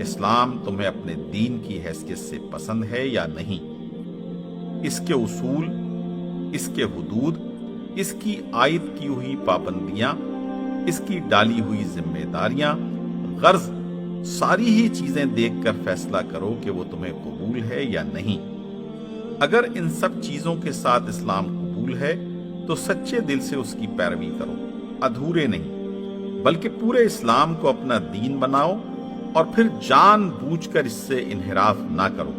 اسلام تمہیں اپنے دین کی حیثیت سے پسند ہے یا نہیں، اس کے اصول، اس کے حدود، اس کی عائد کی ہوئی پابندیاں، اس کی ڈالی ہوئی ذمہ داریاں، غرض ساری ہی چیزیں دیکھ کر فیصلہ کرو کہ وہ تمہیں قبول ہے یا نہیں۔ اگر ان سب چیزوں کے ساتھ اسلام قبول ہے تو سچے دل سے اس کی پیروی کرو، ادھورے نہیں بلکہ پورے اسلام کو اپنا دین بناؤ، اور پھر جان بوجھ کر اس سے انحراف نہ کرو۔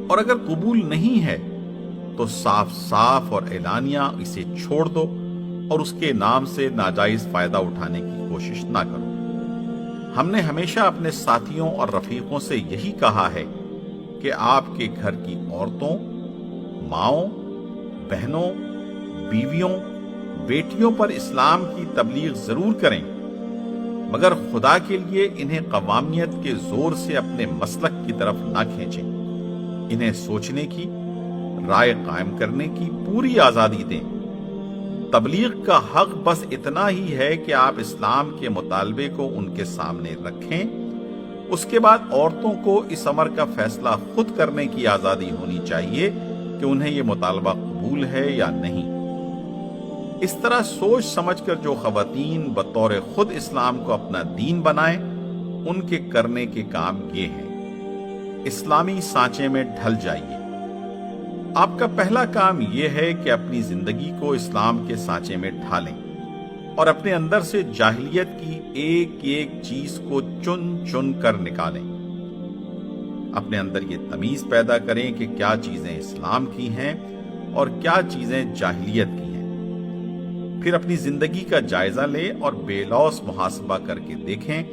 اور اگر قبول نہیں ہے تو صاف صاف اور اعلانیہ اسے چھوڑ دو اور اس کے نام سے ناجائز فائدہ اٹھانے کی کوشش نہ کرو۔ ہم نے ہمیشہ اپنے ساتھیوں اور رفیقوں سے یہی کہا ہے کہ آپ کے گھر کی عورتوں، ماؤں، بہنوں، بیویوں، بیٹیوں پر اسلام کی تبلیغ ضرور کریں، مگر خدا کے لیے انہیں قوامیت کے زور سے اپنے مسلک کی طرف نہ کھینچیں۔ انہیں سوچنے کی، رائے قائم کرنے کی پوری آزادی دیں۔ تبلیغ کا حق بس اتنا ہی ہے کہ آپ اسلام کے مطالبے کو ان کے سامنے رکھیں، اس کے بعد عورتوں کو اس امر کا فیصلہ خود کرنے کی آزادی ہونی چاہیے کہ انہیں یہ مطالبہ قبول ہے یا نہیں۔ اس طرح سوچ سمجھ کر جو خواتین بطور خود اسلام کو اپنا دین بنائیں، ان کے کرنے کے کام یہ ہیں: اسلامی سانچے میں ڈھل جائیے۔ آپ کا پہلا کام یہ ہے کہ اپنی زندگی کو اسلام کے سانچے میں ڈھالیں اور اپنے اندر سے جاہلیت کی ایک ایک چیز کو چن چن کر نکالیں۔ اپنے اندر یہ تمیز پیدا کریں کہ کیا چیزیں اسلام کی ہیں اور کیا چیزیں جاہلیت کی ہیں۔ پھر اپنی زندگی کا جائزہ لیں اور بے لوث محاسبہ کر کے دیکھیں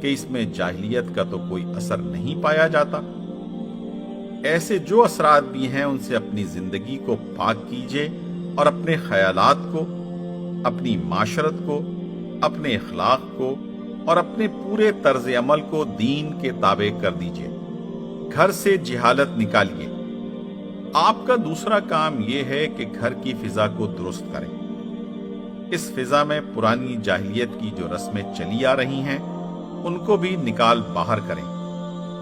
کہ اس میں جاہلیت کا تو کوئی اثر نہیں پایا جاتا۔ ایسے جو اثرات بھی ہیں ان سے اپنی زندگی کو پاک کیجیے اور اپنے خیالات کو، اپنی معاشرت کو، اپنے اخلاق کو اور اپنے پورے طرز عمل کو دین کے تابع کر دیجیے۔ گھر سے جہالت نکالیے۔ آپ کا دوسرا کام یہ ہے کہ گھر کی فضا کو درست کریں۔ اس فضا میں پرانی جاہلیت کی جو رسمیں چلی آ رہی ہیں ان کو بھی نکال باہر کریں،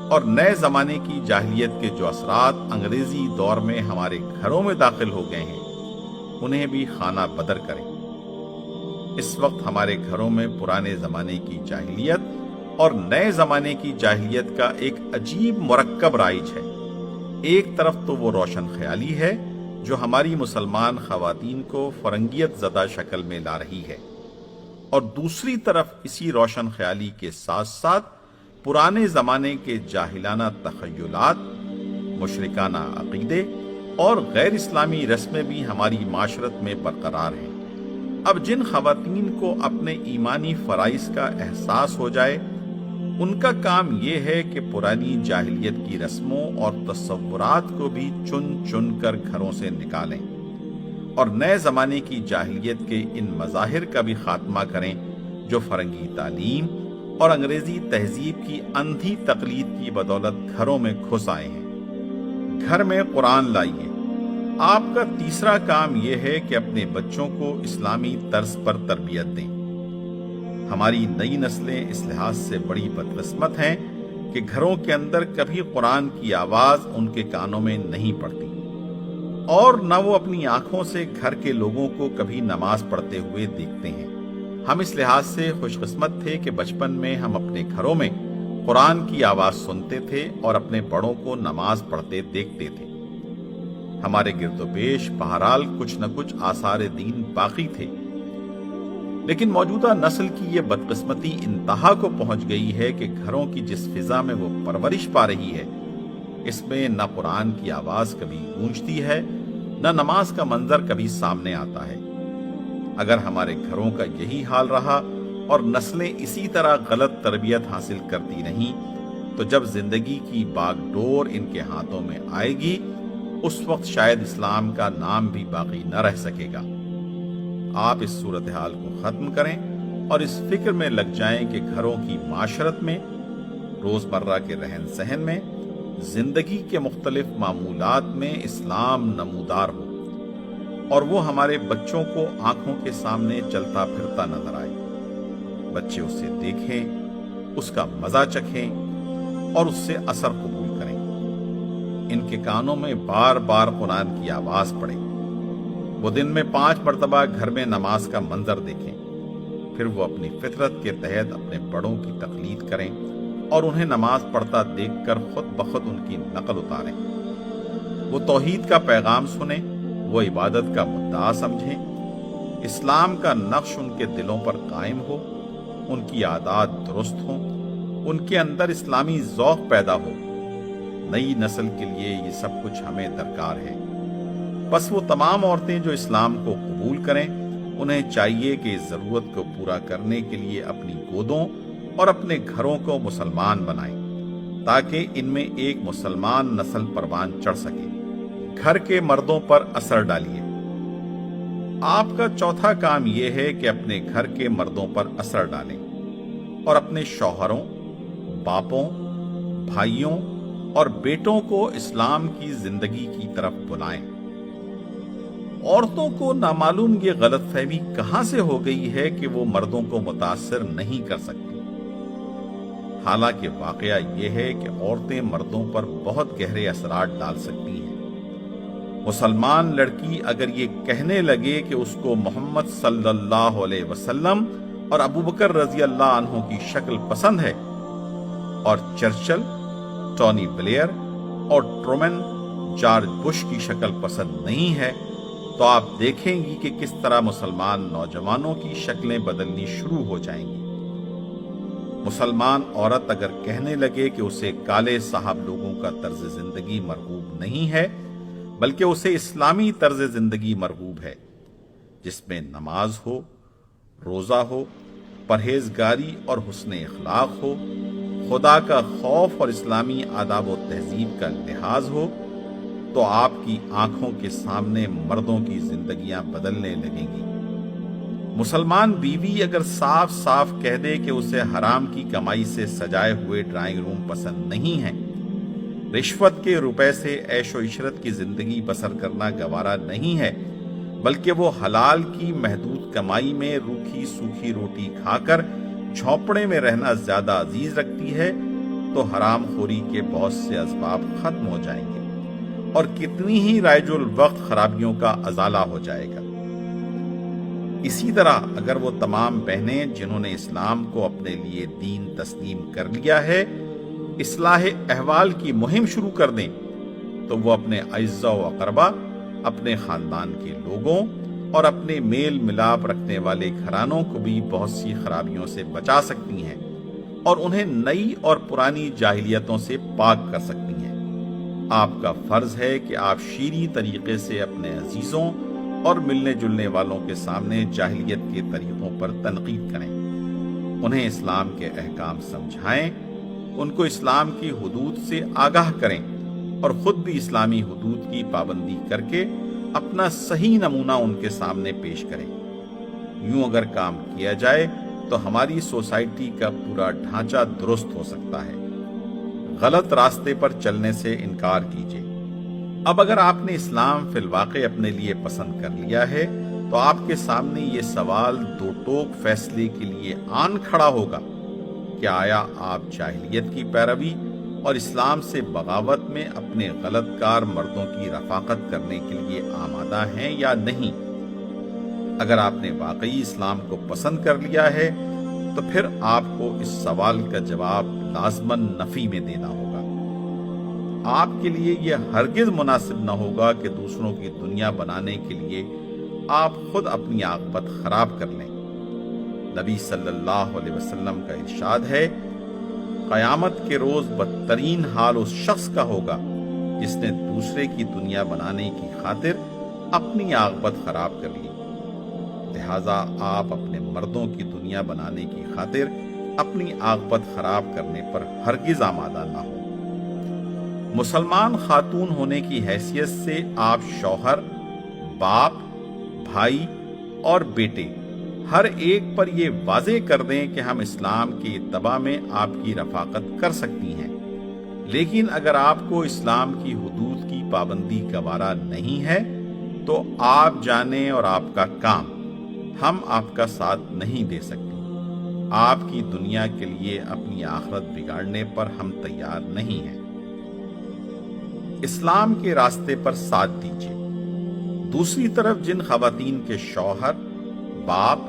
اور نئے زمانے کی جاہلیت کے جو اثرات انگریزی دور میں ہمارے گھروں میں داخل ہو گئے ہیں انہیں بھی خانہ بدر کریں۔ اس وقت ہمارے گھروں میں پرانے زمانے کی جاہلیت اور نئے زمانے کی جاہلیت کا ایک عجیب مرکب رائج ہے۔ ایک طرف تو وہ روشن خیالی ہے جو ہماری مسلمان خواتین کو فرنگیت زدہ شکل میں لا رہی ہے، اور دوسری طرف اسی روشن خیالی کے ساتھ ساتھ پرانے زمانے کے جاہلانہ تخیلات، مشرکانہ عقیدے اور غیر اسلامی رسمیں بھی ہماری معاشرت میں برقرار ہیں۔ اب جن خواتین کو اپنے ایمانی فرائض کا احساس ہو جائے ان کا کام یہ ہے کہ پرانی جاہلیت کی رسموں اور تصورات کو بھی چن چن کر گھروں سے نکالیں اور نئے زمانے کی جاہلیت کے ان مظاہر کا بھی خاتمہ کریں جو فرنگی تعلیم اور انگریزی تہذیب کی اندھی تقلید کی بدولت گھروں میں گھس آئے ہیں۔ گھر میں قرآن لائیے۔ آپ کا تیسرا کام یہ ہے کہ اپنے بچوں کو اسلامی طرز پر تربیت دیں۔ ہماری نئی نسلیں اس لحاظ سے بڑی بدقسمت ہیں کہ گھروں کے اندر کبھی قرآن کی آواز ان کے کانوں میں نہیں پڑتی، اور نہ وہ اپنی آنکھوں سے گھر کے لوگوں کو کبھی نماز پڑھتے ہوئے دیکھتے ہیں۔ ہم اس لحاظ سے خوش قسمت تھے کہ بچپن میں ہم اپنے گھروں میں قرآن کی آواز سنتے تھے اور اپنے بڑوں کو نماز پڑھتے دیکھتے تھے۔ ہمارے گرد و پیش بہرحال کچھ نہ کچھ آثار دین باقی تھے، لیکن موجودہ نسل کی یہ بدقسمتی انتہا کو پہنچ گئی ہے کہ گھروں کی جس فضا میں وہ پرورش پا رہی ہے اس میں نہ قرآن کی آواز کبھی گونجتی ہے، نہ نماز کا منظر کبھی سامنے آتا ہے۔ اگر ہمارے گھروں کا یہی حال رہا اور نسلیں اسی طرح غلط تربیت حاصل کرتی رہیں تو جب زندگی کی باغ ڈور ان کے ہاتھوں میں آئے گی اس وقت شاید اسلام کا نام بھی باقی نہ رہ سکے گا۔ آپ اس صورتحال کو ختم کریں اور اس فکر میں لگ جائیں کہ گھروں کی معاشرت میں، روزمرہ کے رہن سہن میں، زندگی کے مختلف معمولات میں اسلام نمودار ہو اور وہ ہمارے بچوں کو آنکھوں کے سامنے چلتا پھرتا نظر آئے۔ بچے اسے دیکھیں، اس کا مزہ چکھیں اور اس سے اثر قبول کریں۔ ان کے کانوں میں بار بار قرآن کی آواز پڑے، وہ دن میں 5 مرتبہ گھر میں نماز کا منظر دیکھیں، پھر وہ اپنی فطرت کے تحت اپنے بڑوں کی تقلید کریں اور انہیں نماز پڑھتا دیکھ کر خود بخود ان کی نقل اتاریں۔ وہ توحید کا پیغام سنیں، وہ عبادت کا مدعا سمجھیں، اسلام کا نقش ان کے دلوں پر قائم ہو، ان کی عادات درست ہوں، ان کے اندر اسلامی ذوق پیدا ہو۔ نئی نسل کے لیے یہ سب کچھ ہمیں درکار ہے۔ بس وہ تمام عورتیں جو اسلام کو قبول کریں، انہیں چاہیے کہ اس ضرورت کو پورا کرنے کے لیے اپنی گودوں اور اپنے گھروں کو مسلمان بنائیں، تاکہ ان میں ایک مسلمان نسل پروان چڑھ سکے۔ گھر کے مردوں پر اثر ڈالیے۔ آپ کا چوتھا کام یہ ہے کہ اپنے گھر کے مردوں پر اثر ڈالیں اور اپنے شوہروں، باپوں، بھائیوں اور بیٹوں کو اسلام کی زندگی کی طرف بلائیں۔ عورتوں کو نامعلوم یہ غلط فہمی کہاں سے ہو گئی ہے کہ وہ مردوں کو متاثر نہیں کر سکتی۔ حالانکہ واقعہ یہ ہے کہ عورتیں مردوں پر بہت گہرے اثرات ڈال سکتی ہیں۔ مسلمان لڑکی اگر یہ کہنے لگے کہ اس کو محمد صلی اللہ علیہ وسلم اور ابوبکر رضی اللہ عنہ کی شکل پسند ہے اور چرچل، ٹونی بلیئر اور ٹرومن جارج بش کی شکل پسند نہیں ہے، تو آپ دیکھیں گی کہ کس طرح مسلمان نوجوانوں کی شکلیں بدلنی شروع ہو جائیں گی۔ مسلمان عورت اگر کہنے لگے کہ اسے کالے صاحب لوگوں کا طرز زندگی مرغوب نہیں ہے، بلکہ اسے اسلامی طرز زندگی مرغوب ہے، جس میں نماز ہو، روزہ ہو، پرہیزگاری اور حسن اخلاق ہو، خدا کا خوف اور اسلامی آداب و تہذیب کا لحاظ ہو، تو آپ کی آنکھوں کے سامنے مردوں کی زندگیاں بدلنے لگیں گی۔ مسلمان بیوی اگر صاف صاف کہہ دے کہ اسے حرام کی کمائی سے سجائے ہوئے ڈرائنگ روم پسند نہیں ہیں، رشوت کے روپے سے عیش و عشرت کی زندگی بسر کرنا گوارا نہیں ہے، بلکہ وہ حلال کی محدود کمائی میں روکھی سوکھی روٹی کھا کر جھونپڑے میں رہنا زیادہ عزیز رکھتی ہے، تو حرام خوری کے بہت سے اسباب ختم ہو جائیں گے اور کتنی ہی رائج الوقت خرابیوں کا ازالہ ہو جائے گا۔ اسی طرح اگر وہ تمام بہنیں جنہوں نے اسلام کو اپنے لیے دین تسلیم کر لیا ہے اصلاح احوال کی مہم شروع کر دیں، تو وہ اپنے اعزاء و اقربا، اپنے خاندان کے لوگوں اور اپنے میل ملاپ رکھنے والے گھرانوں کو بھی بہت سی خرابیوں سے بچا سکتی ہیں اور انہیں نئی اور پرانی جاہلیتوں سے پاک کر سکتی ہیں۔ آپ کا فرض ہے کہ آپ شیریں طریقے سے اپنے عزیزوں اور ملنے جلنے والوں کے سامنے جاہلیت کے طریقوں پر تنقید کریں، انہیں اسلام کے احکام سمجھائیں، ان کو اسلام کی حدود سے آگاہ کریں اور خود بھی اسلامی حدود کی پابندی کر کے اپنا صحیح نمونہ ان کے سامنے پیش کریں۔ یوں اگر کام کیا جائے تو ہماری سوسائٹی کا پورا ڈھانچہ درست ہو سکتا ہے۔ غلط راستے پر چلنے سے انکار کیجیے۔ اب اگر آپ نے اسلام فی الواقع اپنے لیے پسند کر لیا ہے تو آپ کے سامنے یہ سوال دو ٹوک فیصلے کے لیے آن کھڑا ہوگا کہ آیا آپ جاہلیت کی پیروی اور اسلام سے بغاوت میں اپنے غلط کار مردوں کی رفاقت کرنے کے لیے آمادہ ہیں یا نہیں؟ اگر آپ نے واقعی اسلام کو پسند کر لیا ہے تو پھر آپ کو اس سوال کا جواب لازماً نفی میں دینا ہوگا۔ آپ کے لیے یہ ہرگز مناسب نہ ہوگا کہ دوسروں کی دنیا بنانے کے لیے آپ خود اپنی عاقبت خراب کر لیں۔ نبی صلی اللہ علیہ وسلم کا ارشاد ہے، قیامت کے روز بدترین حال اس شخص کا ہوگا جس نے دوسرے کی دنیا بنانے کی خاطر اپنی عاقبت خراب کر لی۔ لہذا آپ اپنے مردوں کی دنیا بنانے کی خاطر اپنی عاقبت خراب کرنے پر ہرگز آمادہ نہ ہو۔ مسلمان خاتون ہونے کی حیثیت سے آپ شوہر، باپ، بھائی اور بیٹے ہر ایک پر یہ واضح کر دیں کہ ہم اسلام کی اتباع میں آپ کی رفاقت کر سکتی ہیں، لیکن اگر آپ کو اسلام کی حدود کی پابندی گوارا نہیں ہے تو آپ جانیں اور آپ کا کام، ہم آپ کا ساتھ نہیں دے سکتے۔ آپ کی دنیا کے لیے اپنی آخرت بگاڑنے پر ہم تیار نہیں ہیں۔ اسلام کے راستے پر ساتھ دیجیے۔ دوسری طرف جن خواتین کے شوہر، باپ،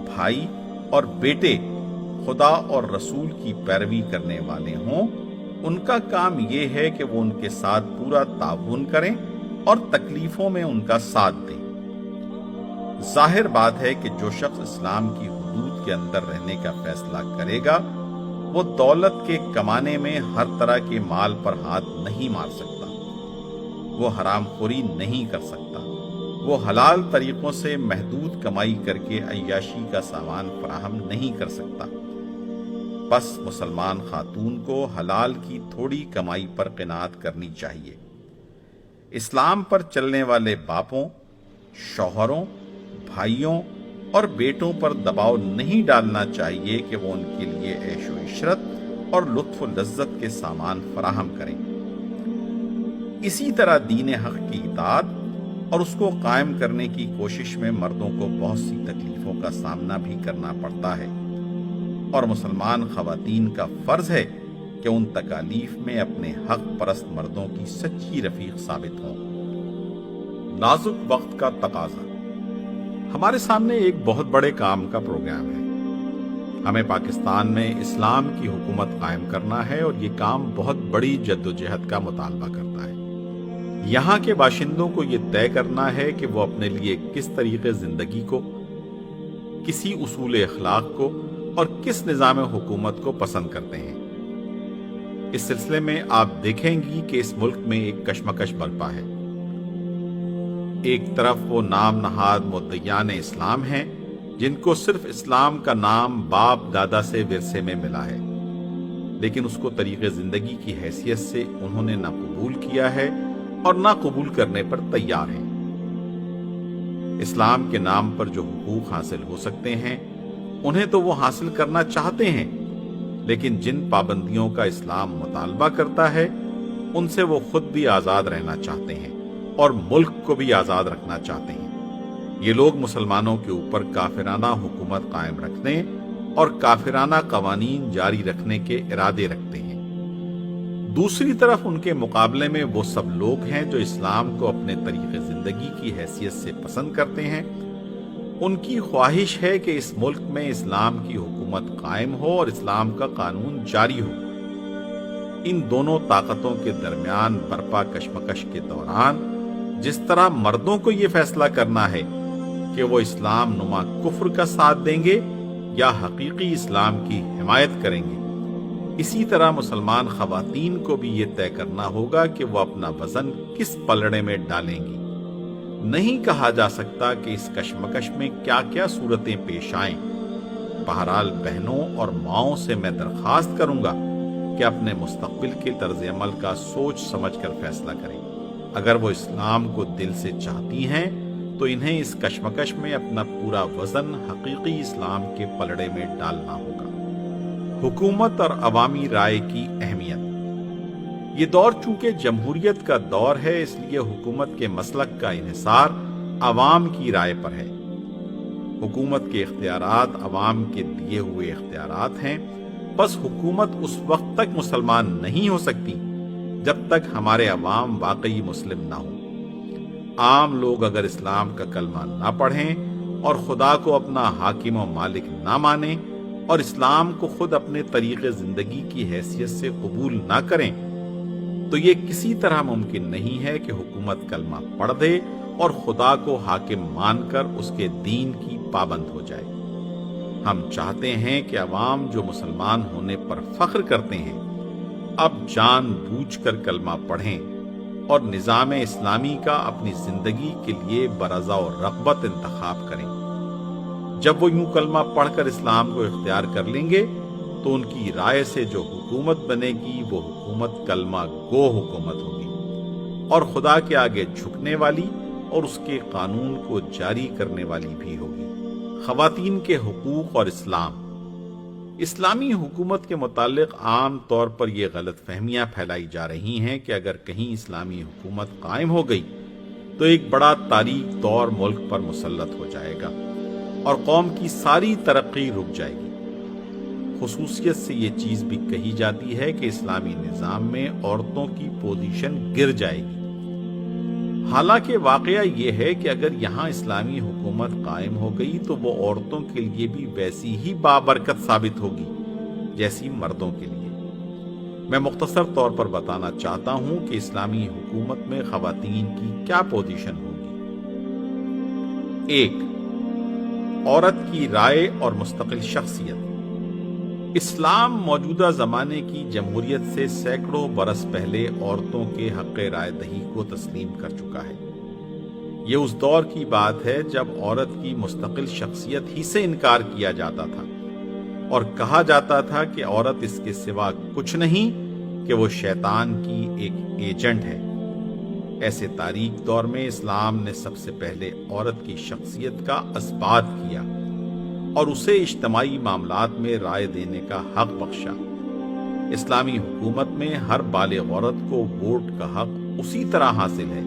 بھائی اور بیٹے خدا اور رسول کی پیروی کرنے والے ہوں، ان کا کام یہ ہے کہ وہ ان کے ساتھ پورا تعاون کریں اور تکلیفوں میں ان کا ساتھ دیں۔ ظاہر بات ہے کہ جو شخص اسلام کی حدود کے اندر رہنے کا فیصلہ کرے گا وہ دولت کے کمانے میں ہر طرح کے مال پر ہاتھ نہیں مار سکتا، وہ حرام خوری نہیں کر سکتا، وہ حلال طریقوں سے محدود کمائی کر کے عیاشی کا سامان فراہم نہیں کر سکتا۔ بس مسلمان خاتون کو حلال کی تھوڑی کمائی پر قناعت کرنی چاہیے۔ اسلام پر چلنے والے باپوں، شوہروں، بھائیوں اور بیٹوں پر دباؤ نہیں ڈالنا چاہیے کہ وہ ان کے لیے عیش و عشرت اور لطف و لذت کے سامان فراہم کریں۔ اسی طرح دین حق کی اطاعت اور اس کو قائم کرنے کی کوشش میں مردوں کو بہت سی تکلیفوں کا سامنا بھی کرنا پڑتا ہے، اور مسلمان خواتین کا فرض ہے کہ ان تکالیف میں اپنے حق پرست مردوں کی سچی رفیق ثابت ہوں۔ نازک وقت کا تقاضا۔ ہمارے سامنے ایک بہت بڑے کام کا پروگرام ہے۔ ہمیں پاکستان میں اسلام کی حکومت قائم کرنا ہے، اور یہ کام بہت بڑی جدوجہد کا مطالبہ کرتا ہے۔ یہاں کے باشندوں کو یہ طے کرنا ہے کہ وہ اپنے لیے کس طریقے زندگی کو، کسی اصول اخلاق کو اور کس نظام حکومت کو پسند کرتے ہیں۔ اس سلسلے میں آپ دیکھیں گی کہ اس ملک میں ایک کشمکش برپا ہے۔ ایک طرف وہ نام نہاد مدعیان اسلام ہیں جن کو صرف اسلام کا نام باپ دادا سے ورثے میں ملا ہے، لیکن اس کو طریقے زندگی کی حیثیت سے انہوں نے نہ قبول کیا ہے اور نہ قبول کرنے پر تیار ہیں۔ اسلام کے نام پر جو حقوق حاصل ہو سکتے ہیں انہیں تو وہ حاصل کرنا چاہتے ہیں، لیکن جن پابندیوں کا اسلام مطالبہ کرتا ہے ان سے وہ خود بھی آزاد رہنا چاہتے ہیں اور ملک کو بھی آزاد رکھنا چاہتے ہیں۔ یہ لوگ مسلمانوں کے اوپر کافرانہ حکومت قائم رکھنے اور کافرانہ قوانین جاری رکھنے کے ارادے رکھتے ہیں۔ دوسری طرف ان کے مقابلے میں وہ سب لوگ ہیں جو اسلام کو اپنے طریقے زندگی کی حیثیت سے پسند کرتے ہیں۔ ان کی خواہش ہے کہ اس ملک میں اسلام کی حکومت قائم ہو اور اسلام کا قانون جاری ہو۔ ان دونوں طاقتوں کے درمیان برپا کشمکش کے دوران جس طرح مردوں کو یہ فیصلہ کرنا ہے کہ وہ اسلام نما کفر کا ساتھ دیں گے یا حقیقی اسلام کی حمایت کریں گے، اسی طرح مسلمان خواتین کو بھی یہ طے کرنا ہوگا کہ وہ اپنا وزن کس پلڑے میں ڈالیں گی۔ نہیں کہا جا سکتا کہ اس کشمکش میں کیا کیا صورتیں پیش آئیں۔ بہرحال بہنوں اور ماؤں سے میں درخواست کروں گا کہ اپنے مستقبل کے طرز عمل کا سوچ سمجھ کر فیصلہ کریں۔ اگر وہ اسلام کو دل سے چاہتی ہیں تو انہیں اس کشمکش میں اپنا پورا وزن حقیقی اسلام کے پلڑے میں ڈالنا ہوگا۔ حکومت اور عوامی رائے کی اہمیت۔ یہ دور چونکہ جمہوریت کا دور ہے، اس لیے حکومت کے مسلک کا انحصار عوام کی رائے پر ہے۔ حکومت کے اختیارات عوام کے دیے ہوئے اختیارات ہیں، بس حکومت اس وقت تک مسلمان نہیں ہو سکتی جب تک ہمارے عوام واقعی مسلم نہ ہوں۔ عام لوگ اگر اسلام کا کلمہ نہ پڑھیں اور خدا کو اپنا حاکم و مالک نہ مانیں اور اسلام کو خود اپنے طریقے زندگی کی حیثیت سے قبول نہ کریں تو یہ کسی طرح ممکن نہیں ہے کہ حکومت کلمہ پڑھ دے اور خدا کو حاکم مان کر اس کے دین کی پابند ہو جائے۔ ہم چاہتے ہیں کہ عوام جو مسلمان ہونے پر فخر کرتے ہیں اب جان بوجھ کر کلمہ پڑھیں اور نظام اسلامی کا اپنی زندگی کے لیے برضا و رغبت انتخاب کریں۔ جب وہ یوں کلمہ پڑھ کر اسلام کو اختیار کر لیں گے تو ان کی رائے سے جو حکومت بنے گی وہ حکومت کلمہ گو حکومت ہوگی اور خدا کے آگے جھکنے والی اور اس کے قانون کو جاری کرنے والی بھی ہوگی۔ خواتین کے حقوق اور اسلام۔ اسلامی حکومت کے متعلق عام طور پر یہ غلط فہمیاں پھیلائی جا رہی ہیں کہ اگر کہیں اسلامی حکومت قائم ہو گئی تو ایک بڑا تاریک دور ملک پر مسلط ہو جائے گا اور قوم کی ساری ترقی رک جائے گی۔ خصوصیت سے یہ چیز بھی کہی جاتی ہے کہ اسلامی نظام میں عورتوں کی پوزیشن گر جائے گی۔ حالانکہ واقعہ یہ ہے کہ اگر یہاں اسلامی حکومت قائم ہو گئی تو وہ عورتوں کے لیے بھی ویسی ہی بابرکت ثابت ہوگی جیسی مردوں کے لیے۔ میں مختصر طور پر بتانا چاہتا ہوں کہ اسلامی حکومت میں خواتین کی کیا پوزیشن ہوگی۔ 1. عورت کی رائے اور مستقل شخصیت۔ اسلام موجودہ زمانے کی جمہوریت سے سینکڑوں برس پہلے عورتوں کے حق رائے دہی کو تسلیم کر چکا ہے۔ یہ اس دور کی بات ہے جب عورت کی مستقل شخصیت ہی سے انکار کیا جاتا تھا اور کہا جاتا تھا کہ عورت اس کے سوا کچھ نہیں کہ وہ شیطان کی ایک ایجنٹ ہے۔ ایسے تاریک دور میں اسلام نے سب سے پہلے عورت کی شخصیت کا اثبات کیا اور اسے اجتماعی معاملات میں رائے دینے کا حق بخشا۔ اسلامی حکومت میں ہر بالغ عورت کو ووٹ کا حق اسی طرح حاصل ہے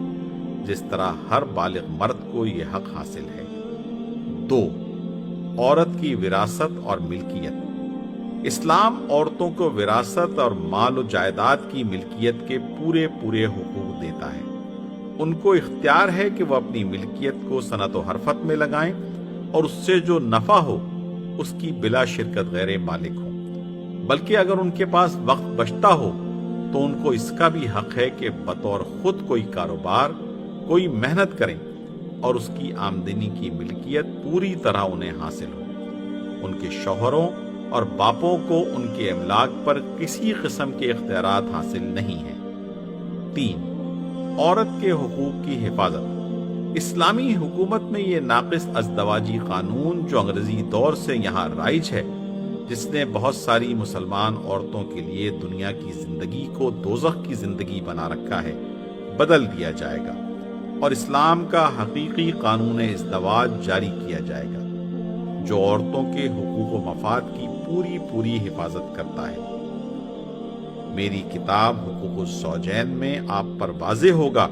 جس طرح ہر بالغ مرد کو یہ حق حاصل ہے۔ 2. عورت کی وراثت اور ملکیت۔ اسلام عورتوں کو وراثت اور مال و جائیداد کی ملکیت کے پورے حقوق دیتا ہے۔ ان کو اختیار ہے کہ وہ اپنی ملکیت کو صنعت و حرفت میں لگائیں اور اس سے جو نفع ہو اس کی بلا شرکت غیر مالک ہوں، بلکہ اگر ان کے پاس وقت بچتا ہو تو ان کو اس کا بھی حق ہے کہ بطور خود کوئی کاروبار، کوئی محنت کریں اور اس کی آمدنی کی ملکیت پوری طرح انہیں حاصل ہو۔ ان کے شوہروں اور باپوں کو ان کے املاک پر کسی قسم کے اختیارات حاصل نہیں ہیں۔ 3. عورت کے حقوق کی حفاظت۔ اسلامی حکومت میں یہ ناقص ازدواجی قانون جو انگریزی دور سے یہاں رائج ہے، جس نے بہت ساری مسلمان عورتوں کے لیے دنیا کی زندگی کو دوزخ کی زندگی بنا رکھا ہے، بدل دیا جائے گا اور اسلام کا حقیقی قانون ازدواج جاری کیا جائے گا جو عورتوں کے حقوق و مفاد کی پوری حفاظت کرتا ہے۔ میری کتاب حقوق الزوجین میں آپ پر واضح ہوگا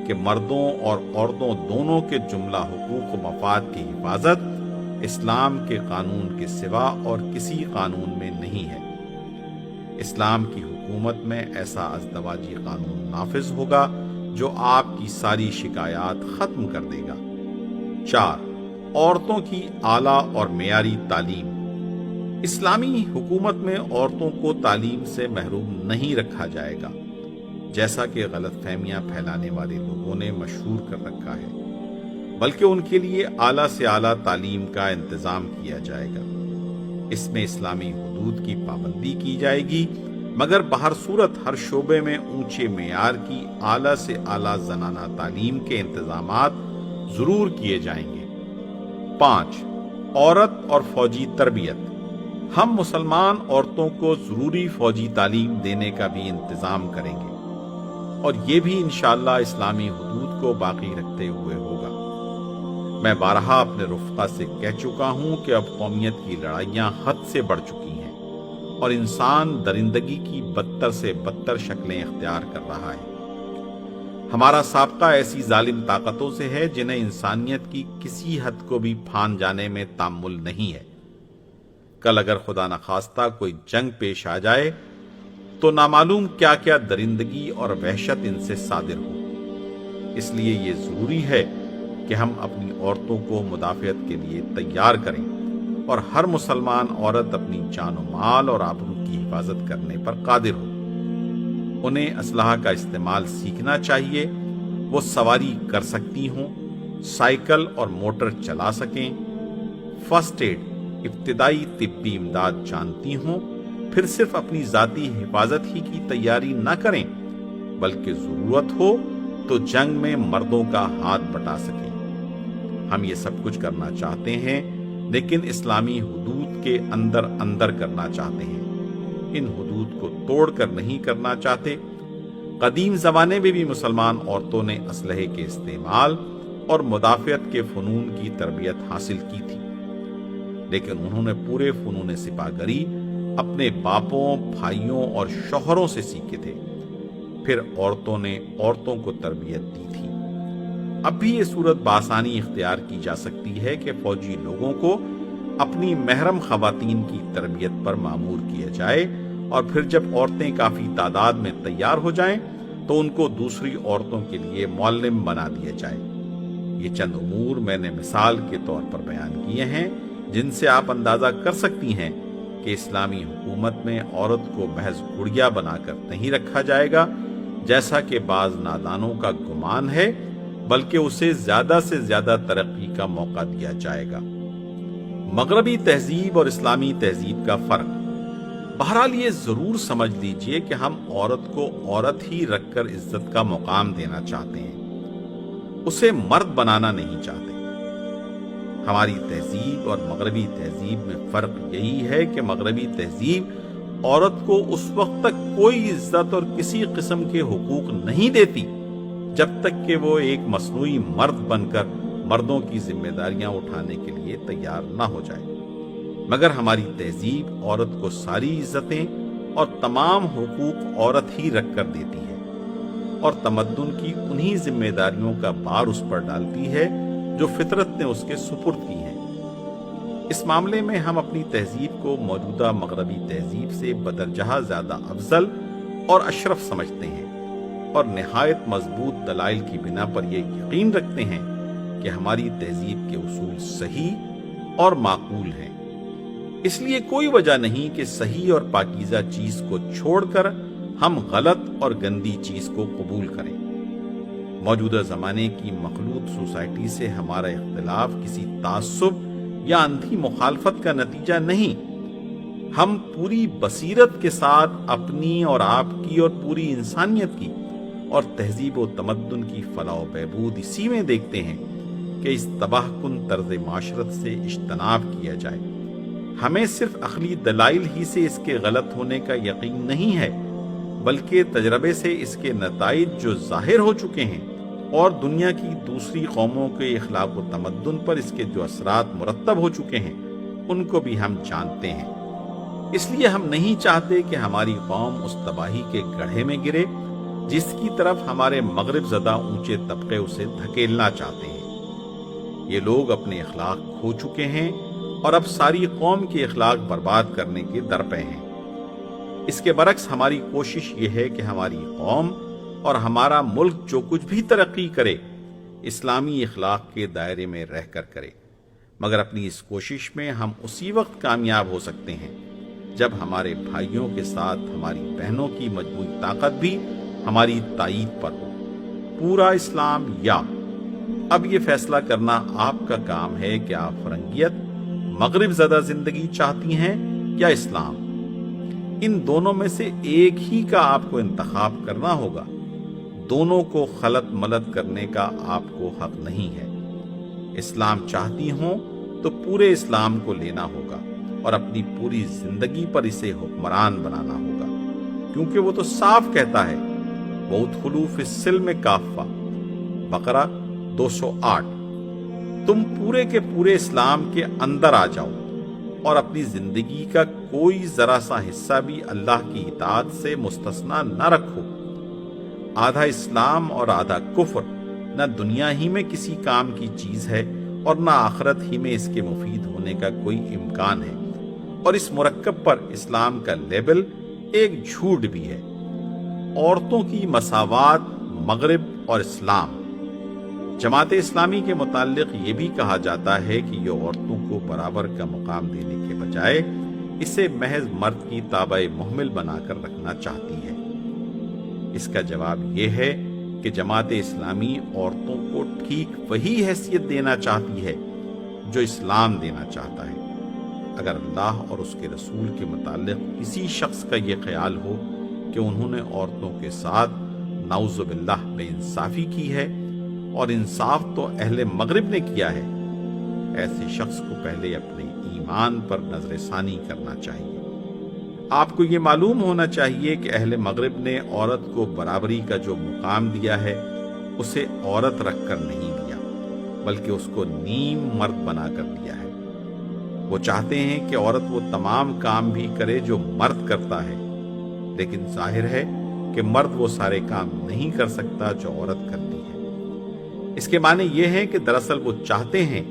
کہ مردوں اور عورتوں دونوں کے جملہ حقوق و مفاد کی حفاظت اسلام کے قانون کے سوا اور کسی قانون میں نہیں ہے۔ اسلام کی حکومت میں ایسا ازدواجی قانون نافذ ہوگا جو آپ کی ساری شکایات ختم کر دے گا۔ 4. عورتوں کی اعلیٰ اور معیاری تعلیم۔ اسلامی حکومت میں عورتوں کو تعلیم سے محروم نہیں رکھا جائے گا، جیسا کہ غلط فہمیاں پھیلانے والے لوگوں نے مشہور کر رکھا ہے، بلکہ ان کے لیے اعلیٰ سے اعلیٰ تعلیم کا انتظام کیا جائے گا۔ اس میں اسلامی حدود کی پابندی کی جائے گی، مگر بہر صورت ہر شعبے میں اونچے معیار کی اعلیٰ سے اعلیٰ زنانہ تعلیم کے انتظامات ضرور کیے جائیں گے۔ 5. عورت اور فوجی تربیت۔ ہم مسلمان عورتوں کو ضروری فوجی تعلیم دینے کا بھی انتظام کریں گے اور یہ بھی انشاءاللہ اسلامی حدود کو باقی رکھتے ہوئے ہوگا۔ میں بارہا اپنے رفقا سے کہہ چکا ہوں کہ اب قومیت کی لڑائیاں حد سے بڑھ چکی ہیں اور انسان درندگی کی بدتر سے بدتر شکلیں اختیار کر رہا ہے۔ ہمارا سابقہ ایسی ظالم طاقتوں سے ہے جنہیں انسانیت کی کسی حد کو بھی پھان جانے میں تامل نہیں ہے۔ کل اگر خدا نخواستہ کوئی جنگ پیش آ جائے تو نامعلوم کیا کیا درندگی اور وحشت ان سے صادر ہو۔ اس لیے یہ ضروری ہے کہ ہم اپنی عورتوں کو مدافعت کے لیے تیار کریں اور ہر مسلمان عورت اپنی جان و مال اور آبرو کی حفاظت کرنے پر قادر ہو۔ انہیں اسلحہ کا استعمال سیکھنا چاہیے، وہ سواری کر سکتی ہوں، سائیکل اور موٹر چلا سکیں، فرسٹ ایڈ ابتدائی طبی امداد جانتی ہوں، پھر صرف اپنی ذاتی حفاظت ہی کی تیاری نہ کریں بلکہ ضرورت ہو تو جنگ میں مردوں کا ہاتھ بٹا سکیں۔ ہم یہ سب کچھ کرنا چاہتے ہیں لیکن اسلامی حدود کے اندر کرنا چاہتے ہیں، ان حدود کو توڑ کر نہیں کرنا چاہتے۔ قدیم زمانے میں بھی مسلمان عورتوں نے اسلحے کے استعمال اور مدافعت کے فنون کی تربیت حاصل کی تھی، لیکن انہوں نے پورے فنون سپاہگری اپنے باپوں، بھائیوں اور شوہروں سے سیکھے تھے، پھر عورتوں نے عورتوں کو تربیت دی تھی۔ اب بھی یہ صورت بآسانی اختیار کی جا سکتی ہے کہ فوجی لوگوں کو اپنی محرم خواتین کی تربیت پر مامور کیا جائے، اور پھر جب عورتیں کافی تعداد میں تیار ہو جائیں تو ان کو دوسری عورتوں کے لیے معلم بنا دیا جائے۔ یہ چند امور میں نے مثال کے طور پر بیان کیے ہیں، جن سے آپ اندازہ کر سکتی ہیں کہ اسلامی حکومت میں عورت کو محض گڑیا بنا کر نہیں رکھا جائے گا جیسا کہ بعض نادانوں کا گمان ہے، بلکہ اسے زیادہ سے زیادہ ترقی کا موقع دیا جائے گا۔ مغربی تہذیب اور اسلامی تہذیب کا فرق۔ بہرحال یہ ضرور سمجھ لیجئے کہ ہم عورت کو عورت ہی رکھ کر عزت کا مقام دینا چاہتے ہیں، اسے مرد بنانا نہیں چاہتے۔ ہماری تہذیب اور مغربی تہذیب میں فرق یہی ہے کہ مغربی تہذیب عورت کو اس وقت تک کوئی عزت اور کسی قسم کے حقوق نہیں دیتی جب تک کہ وہ ایک مصنوعی مرد بن کر مردوں کی ذمہ داریاں اٹھانے کے لیے تیار نہ ہو جائے، مگر ہماری تہذیب عورت کو ساری عزتیں اور تمام حقوق عورت ہی رکھ کر دیتی ہے، اور تمدن کی انہی ذمہ داریوں کا بار اس پر ڈالتی ہے جو فطرت نے اس کے سپرد کی ہیں۔ اس معاملے میں ہم اپنی تہذیب کو موجودہ مغربی تہذیب سے بدرجہ زیادہ افضل اور اشرف سمجھتے ہیں، اور نہایت مضبوط دلائل کی بنا پر یہ یقین رکھتے ہیں کہ ہماری تہذیب کے اصول صحیح اور معقول ہیں۔ اس لیے کوئی وجہ نہیں کہ صحیح اور پاکیزہ چیز کو چھوڑ کر ہم غلط اور گندی چیز کو قبول کریں۔ موجودہ زمانے کی مخلوط سوسائٹی سے ہمارا اختلاف کسی تعصب یا اندھی مخالفت کا نتیجہ نہیں، ہم پوری بصیرت کے ساتھ اپنی اور آپ کی اور پوری انسانیت کی اور تہذیب و تمدن کی فلاح و بہبود اسی میں دیکھتے ہیں کہ اس تباہ کن طرز معاشرت سے اجتناب کیا جائے۔ ہمیں صرف عقلی دلائل ہی سے اس کے غلط ہونے کا یقین نہیں ہے، بلکہ تجربے سے اس کے نتائج جو ظاہر ہو چکے ہیں اور دنیا کی دوسری قوموں کے اخلاق و تمدن پر اس کے جو اثرات مرتب ہو چکے ہیں ان کو بھی ہم جانتے ہیں۔ اس لیے ہم نہیں چاہتے کہ ہماری قوم اس تباہی کے گڑھے میں گرے جس کی طرف ہمارے مغرب زدہ اونچے طبقے اسے دھکیلنا چاہتے ہیں۔ یہ لوگ اپنے اخلاق کھو چکے ہیں اور اب ساری قوم کے اخلاق برباد کرنے کے در پہ ہیں۔ اس کے برعکس ہماری کوشش یہ ہے کہ ہماری قوم اور ہمارا ملک جو کچھ بھی ترقی کرے اسلامی اخلاق کے دائرے میں رہ کر کرے، مگر اپنی اس کوشش میں ہم اسی وقت کامیاب ہو سکتے ہیں جب ہمارے بھائیوں کے ساتھ ہماری بہنوں کی مجموعی طاقت بھی ہماری تائید پر ہو۔ پورا اسلام یا اب یہ فیصلہ کرنا آپ کا کام ہے کہ آپ فرنگیت مغرب زدہ زندگی چاہتی ہیں یا اسلام۔ ان دونوں میں سے ایک ہی کا آپ کو انتخاب کرنا ہوگا، دونوں کو خلط ملط کرنے کا آپ کو حق نہیں ہے۔ اسلام چاہتی ہوں تو پورے اسلام کو لینا ہوگا اور اپنی پوری زندگی پر اسے حکمران بنانا ہوگا، کیونکہ وہ تو صاف کہتا ہے وَادْخُلُوا فِی السِّلْمِ کافہ، بقرہ 208، تم پورے کے پورے اسلام کے اندر آ جاؤ اور اپنی زندگی کا کوئی ذرا سا حصہ بھی اللہ کی اطاعت سے مستثنا نہ رکھو۔ آدھا اسلام اور آدھا کفر نہ دنیا ہی میں کسی کام کی چیز ہے اور نہ آخرت ہی میں اس کے مفید ہونے کا کوئی امکان ہے، اور اس مرکب پر اسلام کا لیبل ایک جھوٹ بھی ہے۔ عورتوں کی مساوات، مغرب اور اسلام۔ جماعت اسلامی کے متعلق یہ بھی کہا جاتا ہے کہ یہ عورتوں کو برابر کا مقام دینے کے بجائے اسے محض مرد کی تابع محمل بنا کر رکھنا چاہتی ہے۔ اس کا جواب یہ ہے کہ جماعت اسلامی عورتوں کو ٹھیک وہی حیثیت دینا چاہتی ہے جو اسلام دینا چاہتا ہے۔ اگر اللہ اور اس کے رسول کے متعلق کسی شخص کا یہ خیال ہو کہ انہوں نے عورتوں کے ساتھ نعوذ باللہ بے انصافی کی ہے، اور انصاف تو اہل مغرب نے کیا ہے، ایسے شخص کو پہلے اپنے ایمان پر نظر ثانی کرنا چاہیے۔ آپ کو یہ معلوم ہونا چاہیے کہ اہل مغرب نے عورت کو برابری کا جو مقام دیا ہے اسے عورت رکھ کر نہیں دیا، بلکہ اس کو نیم مرد بنا کر دیا ہے۔ وہ چاہتے ہیں کہ عورت وہ تمام کام بھی کرے جو مرد کرتا ہے، لیکن ظاہر ہے کہ مرد وہ سارے کام نہیں کر سکتا جو عورت کرتی ہے۔ اس کے معنی یہ ہے کہ دراصل وہ چاہتے ہیں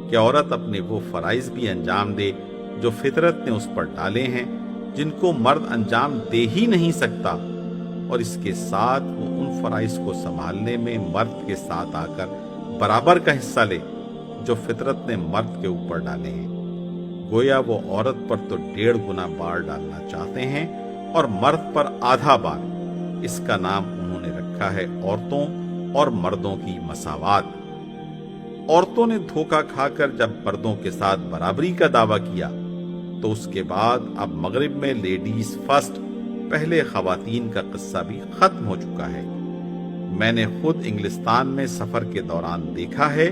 کہ عورت اپنے وہ فرائض بھی انجام دے جو فطرت نے اس پر ڈالے ہیں، جن کو مرد انجام دے ہی نہیں سکتا، اور اس کے ساتھ وہ ان فرائض کو سنبھالنے میں مرد کے ساتھ آ کر برابر کا حصہ لے جو فطرت نے مرد کے اوپر ڈالے ہیں۔ گویا وہ عورت پر تو 1.5 گنا بار ڈالنا چاہتے ہیں اور مرد پر آدھا بار۔ اس کا نام انہوں نے رکھا ہے عورتوں اور مردوں کی مساوات۔ عورتوں نے دھوکہ کھا کر جب مردوں کے ساتھ برابری کا دعویٰ کیا تو اس کے بعد اب مغرب میں لیڈیز فرسٹ، پہلے خواتین کا قصہ بھی ختم ہو چکا ہے۔ میں نے خود انگلستان میں سفر کے دوران دیکھا ہے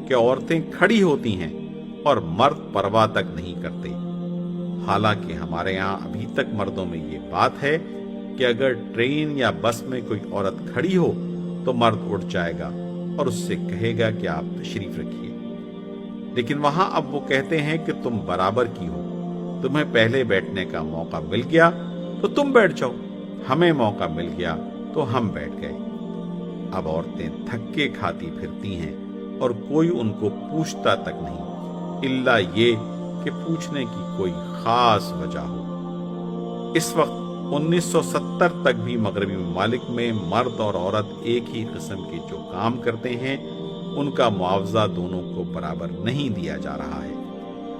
کہ عورتیں کھڑی ہوتی ہیں اور مرد پرواہ تک نہیں کرتے، حالانکہ ہمارے یہاں ابھی تک مردوں میں یہ بات ہے کہ اگر ٹرین یا بس میں کوئی عورت کھڑی ہو تو مرد اٹھ جائے گا اور اس سے کہے گا کہ آپ تشریف رکھیے، لیکن وہاں اب وہ کہتے ہیں کہ تم برابر کی ہو، تمہیں پہلے بیٹھنے کا موقع مل گیا تو تم بیٹھ جاؤ، ہمیں موقع مل گیا تو ہم بیٹھ گئے۔ اب عورتیں تھکے کھاتی پھرتی ہیں اور کوئی ان کو پوچھتا تک نہیں، الا یہ کہ پوچھنے کی کوئی خاص وجہ ہو۔ اس وقت 1970 تک بھی مغربی ممالک میں مرد اور عورت ایک ہی قسم کے جو کام کرتے ہیں ان کا معاوضہ دونوں کو برابر نہیں دیا جا رہا ہے۔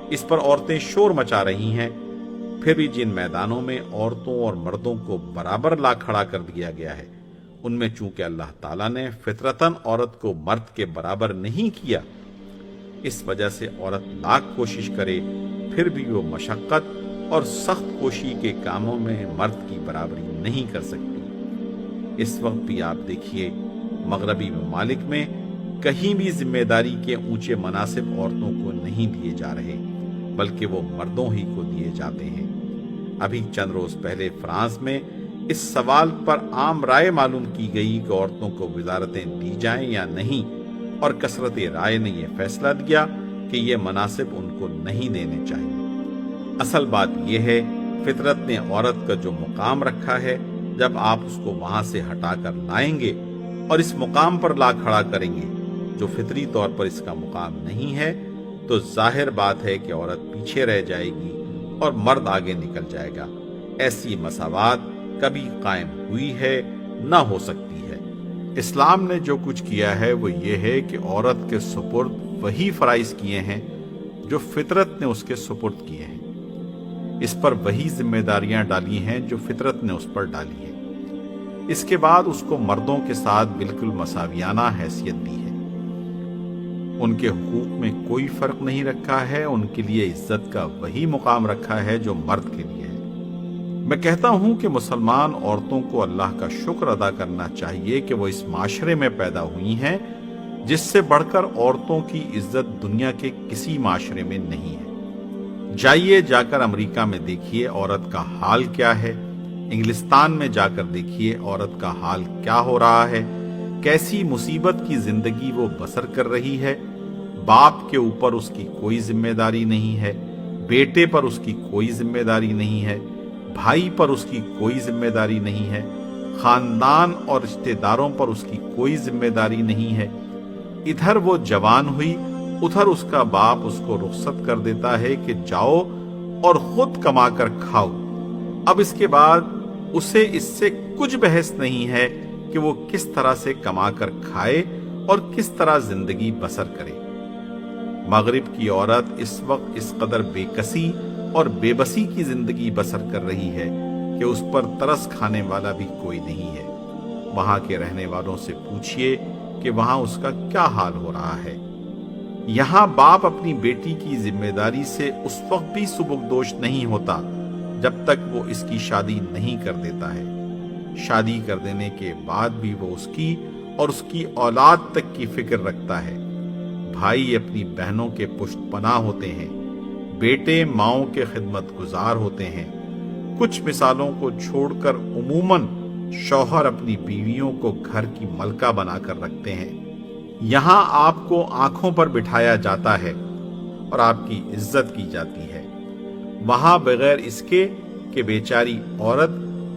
اس پر عورتیں شور مچا رہی ہیں، پھر بھی جن میدانوں میں عورتوں اور مردوں کو برابر لا کھڑا کر دیا گیا ہے ان میں چونکہ اللہ تعالیٰ نے فطرتاً عورت کو مرد کے برابر نہیں کیا، اس وجہ سے عورت لاکھ کوشش کرے پھر بھی وہ مشقت اور سخت کوشی کے کاموں میں مرد کی برابری نہیں کر سکتی۔ اس وقت بھی آپ دیکھیے مغربی ممالک میں کہیں بھی ذمہ داری کے اونچے مناصب عورتوں کو نہیں دیے جا رہے بلکہ وہ مردوں ہی کو دیے جاتے ہیں۔ ابھی چند روز پہلے فرانس میں اس سوال پر عام رائے معلوم کی گئی کہ عورتوں کو وزارتیں دی جائیں یا نہیں، اور کثرت رائے نے یہ فیصلہ دیا کہ یہ مناصب ان کو نہیں دینے چاہیے۔ اصل بات یہ ہے فطرت نے عورت کا جو مقام رکھا ہے، جب آپ اس کو وہاں سے ہٹا کر لائیں گے اور اس مقام پر لا کھڑا کریں گے جو فطری طور پر اس کا مقام نہیں ہے، تو ظاہر بات ہے کہ عورت پیچھے رہ جائے گی اور مرد آگے نکل جائے گا۔ ایسی مساوات کبھی قائم ہوئی ہے نہ ہو سکتی ہے۔ اسلام نے جو کچھ کیا ہے وہ یہ ہے کہ عورت کے سپرد وہی فرائض کیے ہیں جو فطرت نے اس کے سپرد کیے ہیں، اس پر وہی ذمہ داریاں ڈالی ہیں جو فطرت نے اس پر ڈالی ہیں۔ اس کے بعد اس کو مردوں کے ساتھ بالکل مساویانہ حیثیت دی ہے، ان کے حقوق میں کوئی فرق نہیں رکھا ہے، ان کے لیے عزت کا وہی مقام رکھا ہے جو مرد کے لیے ہے۔ میں کہتا ہوں کہ مسلمان عورتوں کو اللہ کا شکر ادا کرنا چاہیے کہ وہ اس معاشرے میں پیدا ہوئی ہیں جس سے بڑھ کر عورتوں کی عزت دنیا کے کسی معاشرے میں نہیں ہے۔ جائیے جا کر امریکہ میں دیکھیے عورت کا حال کیا ہے، انگلستان میں جا کر دیکھیے عورت کا حال کیا ہو رہا ہے، کیسی مصیبت کی زندگی وہ بسر کر رہی ہے۔ باپ کے اوپر اس کی کوئی ذمہ داری نہیں ہے، بیٹے پر اس کی کوئی ذمہ داری نہیں ہے، بھائی پر اس کی کوئی ذمہ داری نہیں ہے، خاندان اور رشتہ داروں پر اس کی کوئی ذمہ داری نہیں ہے۔ ادھر وہ جوان ہوئی، ادھر اس کا باپ اس کو رخصت کر دیتا ہے کہ جاؤ اور خود کما کر کھاؤ۔ اب اس کے بعد اسے اس سے کچھ بحث نہیں ہے کہ وہ کس طرح سے کما کر کھائے اور کس طرح زندگی بسر کرے۔ مغرب کی عورت اس وقت اس قدر بے کسی اور بے بسی کی زندگی بسر کر رہی ہے کہ اس پر ترس کھانے والا بھی کوئی نہیں ہے۔ وہاں کے رہنے والوں سے پوچھئے کہ وہاں اس کا کیا حال ہو رہا ہے۔ یہاں باپ اپنی بیٹی کی ذمہ داری سے اس وقت بھی سبکدوش نہیں ہوتا جب تک وہ اس کی شادی نہیں کر دیتا ہے۔ شادی کر دینے کے بعد بھی وہ اس کی اور اس کی اولاد تک کی فکر رکھتا ہے۔ بھائی اپنی بہنوں کے پشت پناہ ہوتے ہیں، بیٹے ماؤں کے خدمت گزار ہوتے ہیں۔ کچھ مثالوں کو چھوڑ کر عموماً شوہر اپنی بیویوں کو گھر کی ملکہ بنا کر رکھتے ہیں۔ یہاں آپ کو آنکھوں پر بٹھایا جاتا ہے اور آپ کی عزت کی جاتی ہے، وہاں بغیر اس کے کہ بیچاری عورت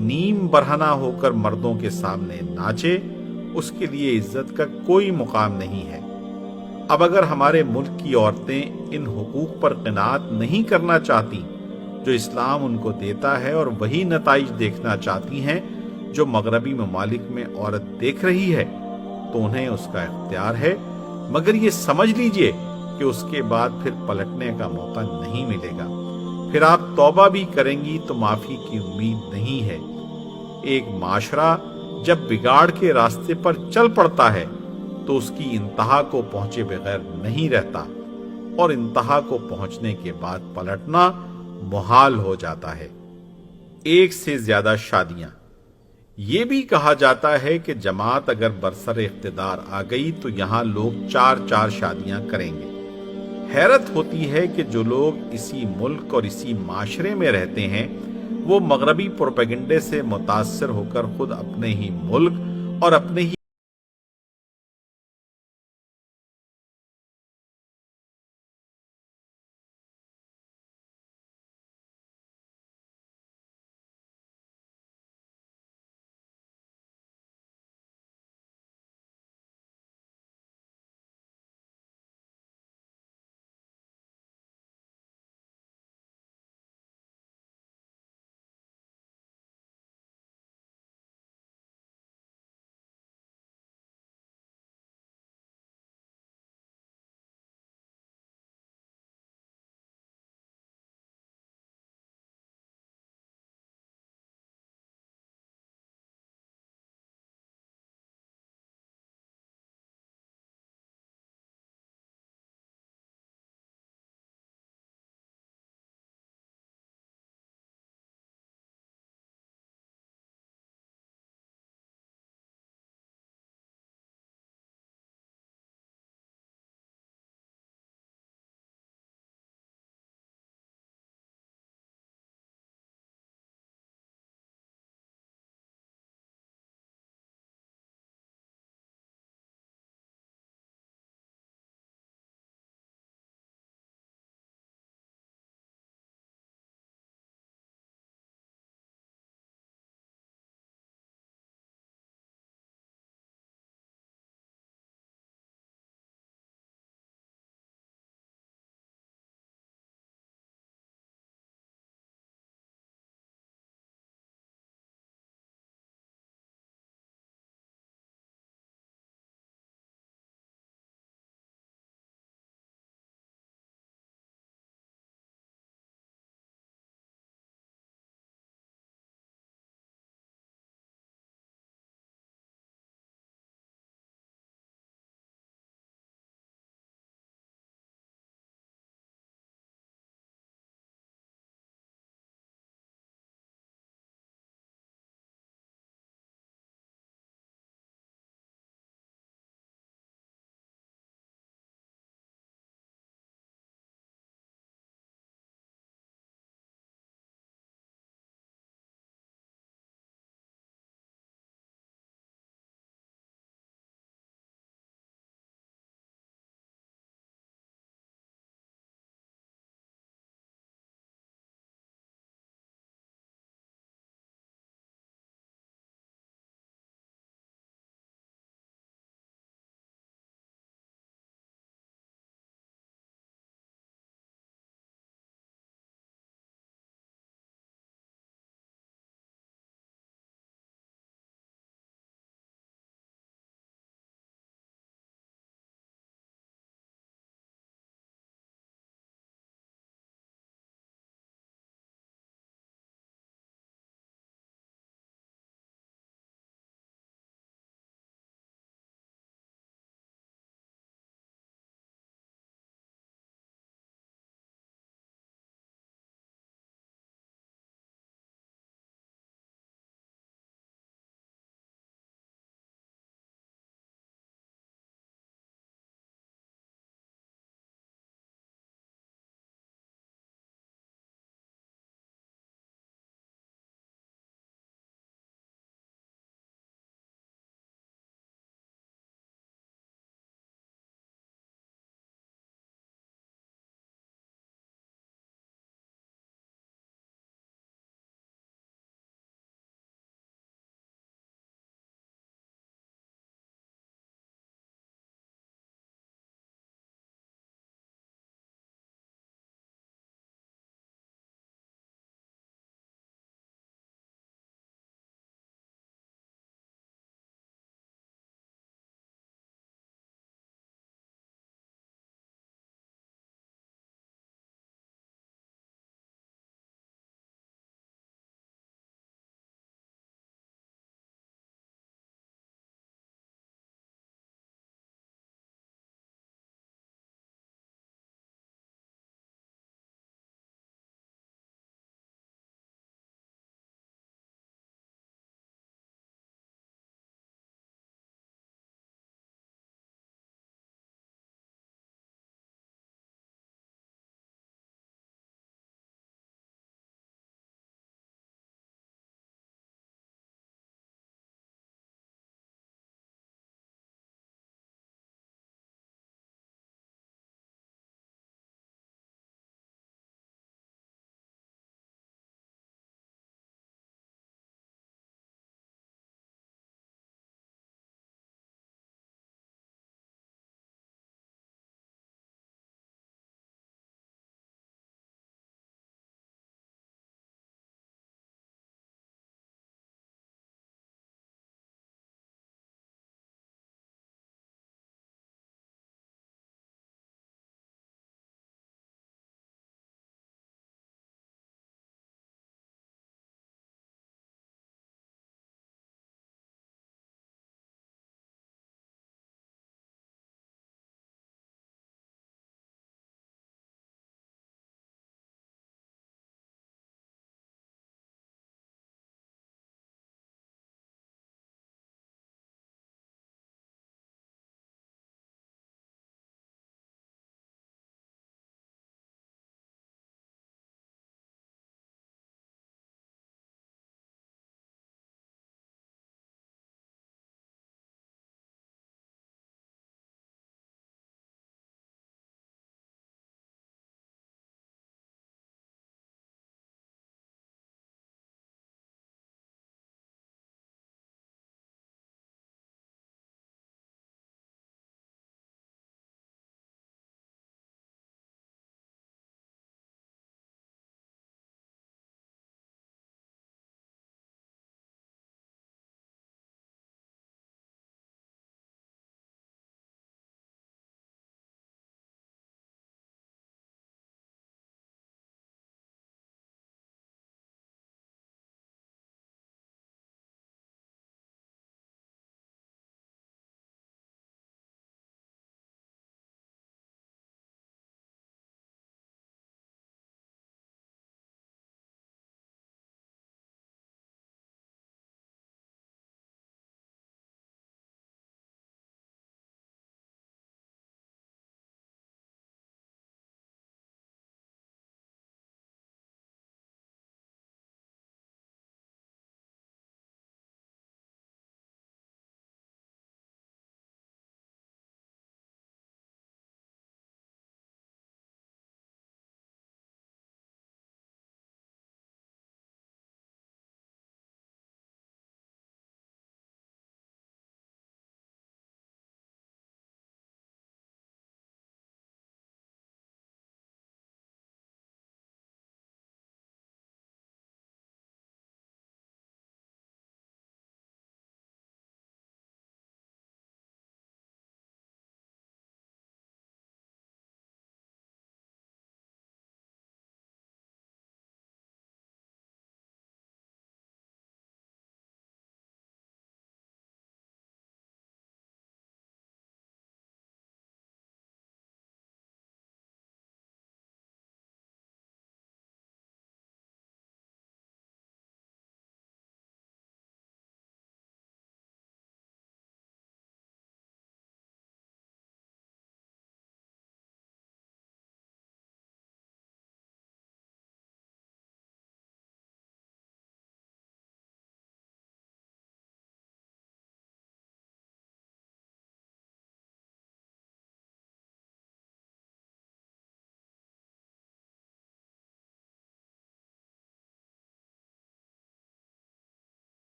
نیم برہنہ ہو کر مردوں کے سامنے ناچے، اس کے لیے عزت کا کوئی مقام نہیں ہے۔ اب اگر ہمارے ملک کی عورتیں ان حقوق پر قناعت نہیں کرنا چاہتی جو اسلام ان کو دیتا ہے اور وہی نتائج دیکھنا چاہتی ہیں جو مغربی ممالک میں عورت دیکھ رہی ہے تو انہیں اس کا اختیار ہے، مگر یہ سمجھ لیجئے کہ اس کے بعد پھر پلٹنے کا موقع نہیں ملے گا۔ پھر آپ توبہ بھی کریں گی تو معافی کی امید نہیں ہے۔ ایک معاشرہ جب بگاڑ کے راستے پر چل پڑتا ہے تو اس کی انتہا کو پہنچے بغیر نہیں رہتا، اور انتہا کو پہنچنے کے بعد پلٹنا محال ہو جاتا ہے۔ ایک سے زیادہ شادیاں۔ یہ بھی کہا جاتا ہے کہ جماعت اگر برسر اقتدار آ گئی تو یہاں لوگ 4 شادیاں کریں گے۔ حیرت ہوتی ہے کہ جو لوگ اسی ملک اور اسی معاشرے میں رہتے ہیں وہ مغربی پروپیگنڈے سے متاثر ہو کر خود اپنے ہی ملک اور اپنے ہی